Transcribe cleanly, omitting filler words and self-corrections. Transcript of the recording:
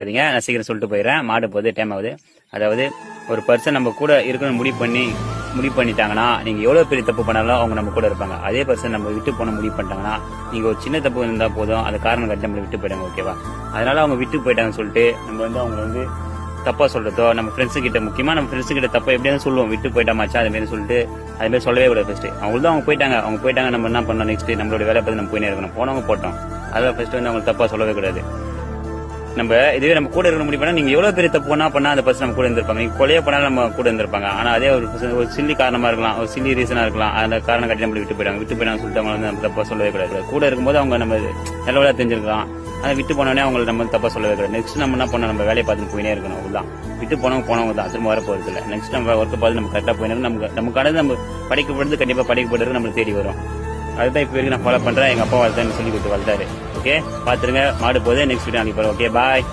சரிங்க, நான் சீக்கிரம் சொல்லிட்டு போயிடுறேன். மாடு போகுது, டைம் ஆகுது. அதாவது ஒரு பர்சன் நம்ம கூட இருக்கணும்னு முடிவு பண்ணிட்டாங்கன்னா, நீங்க எவ்வளவு பெரிய தப்பு பண்ணாலும் அவங்க நம்ம கூட இருப்பாங்க. அதே பர்சன் நம்ம விட்டு போன முடிவு பண்ணிட்டாங்கன்னா, நீங்க ஒரு சின்ன தப்பு இருந்தா போதும், அது காரணம் காட்டி நம்மளை விட்டு போயிட்டாங்க. ஓகேவா? அதனால அவங்க விட்டு போயிட்டாங்கன்னு சொல்லிட்டு நம்ம அவங்க தப்பா சொல்றதோ, நம்ம ஃப்ரெண்ட்ஸ் கிட்ட, முக்கியமா நம்ம ஃப்ரெண்ட்ஸ் கிட்ட தப்பா எப்படியாவது சொல்லுவோம், விட்டு போயிட்டா மச்சான் அது மாதிரி சொல்லிட்டு அது மாதிரி சொல்லவே கூடாது. ஃபர்ஸ்ட் அவங்க போயிட்டாங்க, நம்ம என்ன பண்ணோம், நெக்ஸ்ட் நம்மளோட வேலை பார்த்து நம்ம போயினே இருக்கணும். போனவங்க போட்டோம், அதான் ஃபர்ஸ்ட் அவங்க தப்பா சொல்லவே கூடாது. நம்ம இதுவே நம்ம கூட இருக்க முடியும் பண்ணா, நீங்க எவ்வளவு பெரிய தப்பு பண்ணா அந்த பர்சன் நம்ம கூட இருந்திருப்பாங்க. நீங்க கொலையே பண்ணாலும் நம்ம கூட இருந்திருப்பாங்க. ஆனா அதே ஒரு சில்லி காரணமா இருக்கலாம், ஒரு சில்லி ரீசனா இருக்கலாம், அந்த காரணம் கட்டி நம்மளை விட்டு போயிட்டாங்க சொல்லிட்டு அவங்க நம்ம தப்பா சொல்லவே கூடாது. கூட இருக்கும்போது அவங்க நம்ம நல்லவளா தெரிஞ்சிருக்கலாம். ஆனா விட்டு போனோடனே அவங்க நம்ம தப்பா சொல்லவே கூடாது. நெக்ஸ்ட் நம்ம என்ன பண்ணோம், நம்ம வேலையை பார்த்து போயினே இருக்கணும். அவ்வளவுதான். விட்டு போனவங்க தான் திரும்ப வர போறது இல்லை. நெக்ஸ்ட் நம்ம ஒர்க்கை பார்த்து நம்ம கரெக்டா போயினே நமக்கானது நம்ம படிக்கப்படுறது கண்டிப்பா படிக்கப்படுறது நம்மளுக்கு தேடி வரும். அதுதான் இப்ப வரைக்கும் நான் ஃபாலோ பண்றேன். எங்க அப்பா வளர்த்தா சொல்லி கொடுத்து வளர்த்தாரு. ஓகே, பாத்துருங்க. மாடு போதே நெக்ஸ்ட் வீடியோ அனுப்பி. ஓகே, பாய்.